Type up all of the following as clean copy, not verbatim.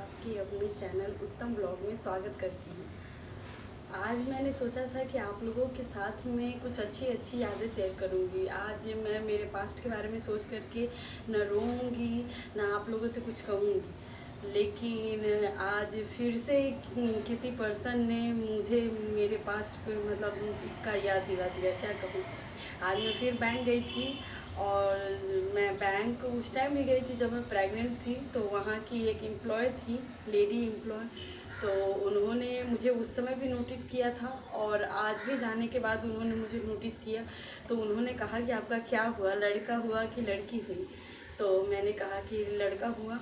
आपके अपने चैनल उत्तम ब्लॉग में स्वागत करती हूँ। आज मैंने सोचा था कि आप लोगों के साथ में कुछ अच्छी अच्छी यादें शेयर करूँगी। आज मैं मेरे पास्ट के बारे में सोच करके न रोऊँगी न आप लोगों से कुछ कहूँगी, लेकिन आज फिर से किसी पर्सन ने मुझे मेरे पास्ट पे का याद दिला दिया। क्या कहूँ, आज मैं फिर बैंक गई थी और मैं बैंक उस टाइम भी गई थी जब मैं प्रेग्नेंट थी। तो वहाँ की एक एम्प्लॉय थी, लेडी एम्प्लॉय, तो उन्होंने मुझे उस समय भी नोटिस किया था और आज भी जाने के बाद उन्होंने मुझे नोटिस किया। तो उन्होंने कहा कि आपका क्या हुआ, लड़का हुआ कि लड़की हुई? तो मैंने कहा कि लड़का हुआ।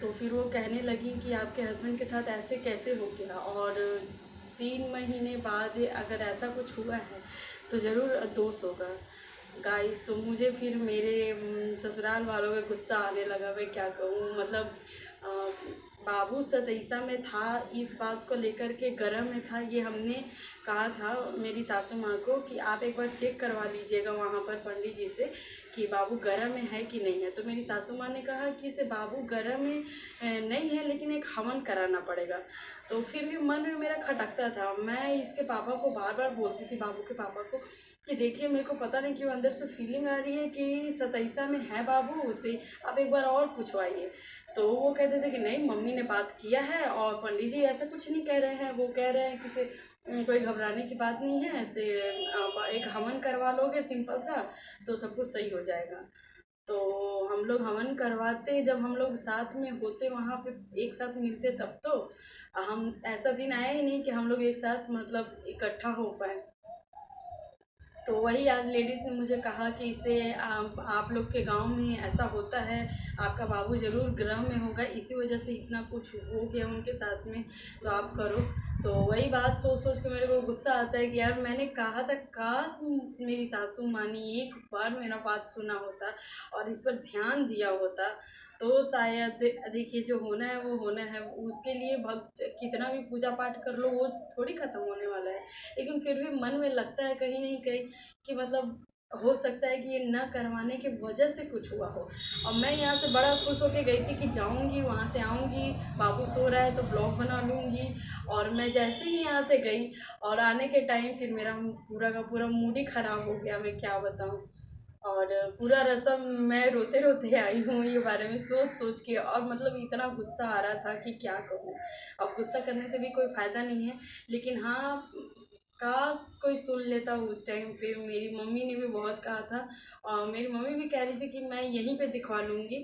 तो फिर वो कहने लगी कि आपके हस्बैंड के साथ ऐसे कैसे हो गया, और 3 महीने बाद अगर ऐसा कुछ हुआ है तो ज़रूर दोष होगा। गाइस, तो मुझे फिर मेरे ससुराल वालों पे गुस्सा आने लगा। मैं क्या कहूँ, बाबू सतैसा में था, इस बात को लेकर के गर्म में था। ये हमने कहा था मेरी सासू माँ को कि आप एक बार चेक करवा लीजिएगा वहाँ पर पंडित जी से कि बाबू गर्म में है कि नहीं है। तो मेरी सासू माँ ने कहा कि इसे बाबू गर्म में नहीं है, लेकिन एक हवन कराना पड़ेगा। तो फिर भी मन में मेरा खटकता था। मैं इसके पापा को बार बार बोलती थी, बाबू के पापा को, कि देखिए मेरे को पता नहीं क्यों अंदर से फीलिंग आ रही है कि 27 में है बाबू, उसे आप एक बार और पूछवाइए। तो वो कहते थे कि नहीं, मम्मी ने बात किया है और पंडित जी ऐसा कुछ नहीं कह रहे हैं। वो कह रहे हैं कि से कोई घबराने की बात नहीं है, ऐसे आप एक हवन करवा लोगे सिंपल सा तो सब कुछ सही हो जाएगा। तो हम लोग हवन करवाते, जब हम लोग साथ में होते वहाँ पे एक साथ मिलते, तब तो हम ऐसा दिन आया ही नहीं कि हम लोग एक साथ इकट्ठा हो पाए। तो वही आज लेडीज़ ने मुझे कहा कि इसे आप लोग के गांव में ऐसा होता है, आपका बाबू ज़रूर ग्रह में होगा, इसी वजह से इतना कुछ हो गया उनके साथ में, तो आप करो। तो वही बात सोच सोच के मेरे को गुस्सा आता है कि यार मैंने कहा था, काश मेरी सासू माँ ने एक बार मेरा बात सुना होता और इस पर ध्यान दिया होता, तो शायद देखिए जो होना है वो होना है। उसके लिए भक्त कितना भी पूजा पाठ कर लो वो थोड़ी ख़त्म होने वाला है। लेकिन फिर भी मन में लगता है कहीं नहीं कहीं कि हो सकता है कि ये न करवाने की वजह से कुछ हुआ हो। और मैं यहाँ से बड़ा खुश होकर गई थी कि जाऊँगी, वहाँ से आऊँगी, बाबू सो रहा है तो ब्लॉग बना लूँगी। और मैं जैसे ही यहाँ से गई और आने के टाइम फिर मेरा पूरा का पूरा मूड ही ख़राब हो गया, मैं क्या बताऊँ। और पूरा रास्ता मैं रोते रोते आई हूँ ये बारे में सोच सोच के, और इतना गुस्सा आ रहा था कि क्या कहूँ। अब गुस्सा करने से भी कोई फ़ायदा नहीं है, लेकिन हाँ, काश कोई सुन लेता उस टाइम पे। मेरी मम्मी ने भी बहुत कहा था और मेरी मम्मी भी कह रही थी कि मैं यहीं पे दिखवा लूँगी,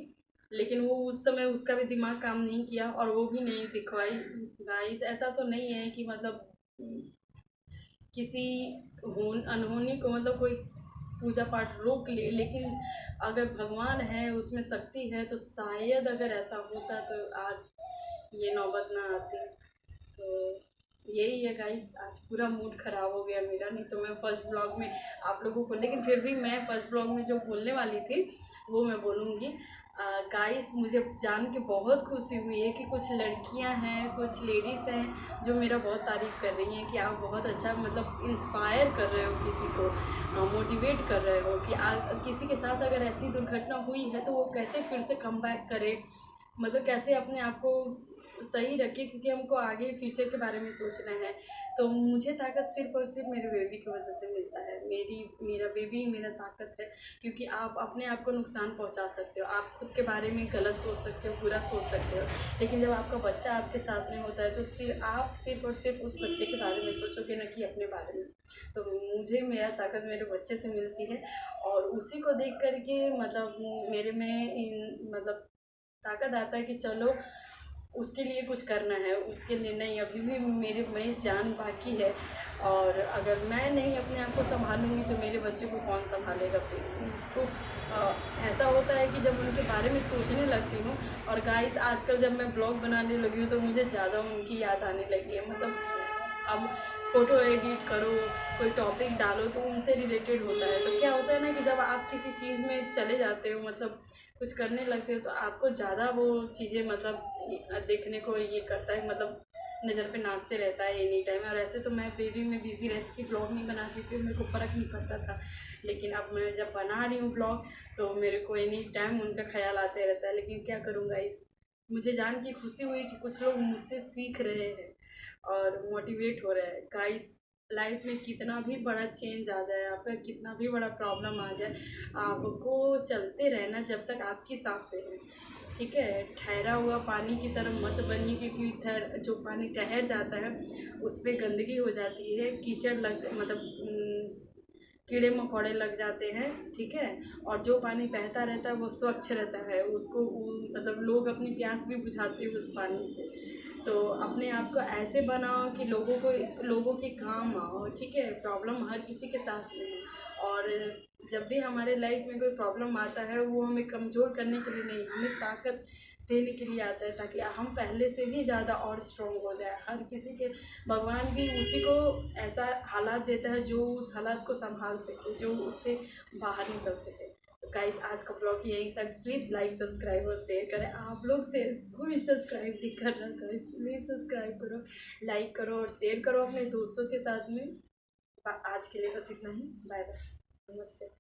लेकिन वो उस समय उसका भी दिमाग काम नहीं किया और वो भी नहीं दिखवाई। गाइस, ऐसा तो नहीं है कि किसी अनहोनी को कोई पूजा पाठ रोक ले, लेकिन अगर भगवान है, उसमें शक्ति है, तो शायद अगर ऐसा होता तो आज ये नौबत ना आती। तो यही है गाइस, आज पूरा मूड ख़राब हो गया मेरा। नहीं तो मैं फर्स्ट ब्लॉग में आप लोगों को, लेकिन फिर भी मैं फर्स्ट ब्लॉग में जो बोलने वाली थी वो मैं बोलूँगी। गाइस, मुझे जान के बहुत खुशी हुई है कि कुछ लड़कियां हैं, कुछ लेडीज़ हैं जो मेरा बहुत तारीफ़ कर रही हैं कि आप बहुत अच्छा इंस्पायर कर रहे हो, किसी को मोटिवेट कर रहे हो कि किसी के साथ अगर ऐसी दुर्घटना हुई है तो वो कैसे फिर से कम बैक करे, कैसे अपने आप को सही रखे, क्योंकि हमको आगे फ्यूचर के बारे में सोचना है। तो मुझे ताकत सिर्फ और सिर्फ मेरे बेबी की वजह से मिलता है। मेरा बेबी मेरा ताकत है, क्योंकि आप अपने आप को नुकसान पहुंचा सकते हो, आप खुद के बारे में गलत सोच सकते हो, बुरा सोच सकते हो, लेकिन जब आपका बच्चा आपके साथ में होता है तो आप सिर्फ और सिर्फ उस बच्चे के बारे में सोचोगे, न कि अपने बारे में। तो मुझे मेरा ताकत मेरे बच्चे से मिलती है, और उसी को देख करके मेरे में ताकत आता है कि चलो उसके लिए कुछ करना है। उसके लिए नहीं, अभी भी मेरे में जान बाकी है, और अगर मैं नहीं अपने आप को संभालूंगी तो मेरे बच्चे को कौन संभालेगा। फिर उसको ऐसा होता है कि जब उनके बारे में सोचने लगती हूँ, और गाइस आजकल जब मैं ब्लॉग बनाने लगी हूँ तो मुझे ज़्यादा उनकी याद आने लगी है। अब फ़ोटो एडिट करो, कोई टॉपिक डालो तो उनसे रिलेटेड होता है। तो क्या होता है ना कि जब आप किसी चीज़ में चले जाते हो, कुछ करने लगते हो, तो आपको ज़्यादा वो चीज़ें देखने को ये करता है, नज़र पे नाचते रहता है एनी टाइम। और ऐसे तो मैं बेबी में बिज़ी रहती थी, ब्लॉग नहीं बनाती थी, मेरे को फ़र्क नहीं पड़ता था। लेकिन अब मैं जब बना रही हूँ ब्लॉग तो मेरे को एनी टाइम उनका ख्याल आते रहता है। लेकिन क्या करूँगा, इस मुझे जान के खुशी हुई कि कुछ लोग मुझसे सीख रहे हैं और मोटिवेट हो रहे हैं। गाइस, लाइफ में कितना भी बड़ा चेंज आ जाए, आपका कितना भी बड़ा प्रॉब्लम आ जाए, आपको चलते रहना जब तक आपकी सांसें हैं। ठीक है, ठहरा हुआ पानी की तरह मत बनिए, क्योंकि जो पानी ठहर जाता है उस पर गंदगी हो जाती है, कीचड़ लग मतलब कीड़े मकोड़े लग जाते हैं। ठीक है, और जो पानी बहता रहता है वो स्वच्छ रहता है, उसको मतलब लोग अपनी प्यास भी बुझाते हैं उस पानी से। तो अपने आप को ऐसे बनाओ कि लोगों के काम आओ। ठीक है, प्रॉब्लम हर किसी के साथ में है, और जब भी हमारे लाइफ में कोई प्रॉब्लम आता है वो हमें कमज़ोर करने के लिए नहीं, हमें ताकत देने के लिए आता है, ताकि हम पहले से भी ज़्यादा और स्ट्रॉन्ग हो जाए। हर किसी के भगवान भी उसी को ऐसा हालात देता है जो उस हालात को संभाल सके, जो उससे बाहर निकल सके। तो गाइस, आज का ब्लॉग यहीं तक। प्लीज़ लाइक, सब्सक्राइब और शेयर करें। आप लोग से कोई सब्सक्राइब नहीं कर रहा, गाइस प्लीज़ सब्सक्राइब करो, लाइक करो और शेयर करो अपने दोस्तों के साथ में। आज के लिए बस इतना ही। बाय बाय, नमस्ते।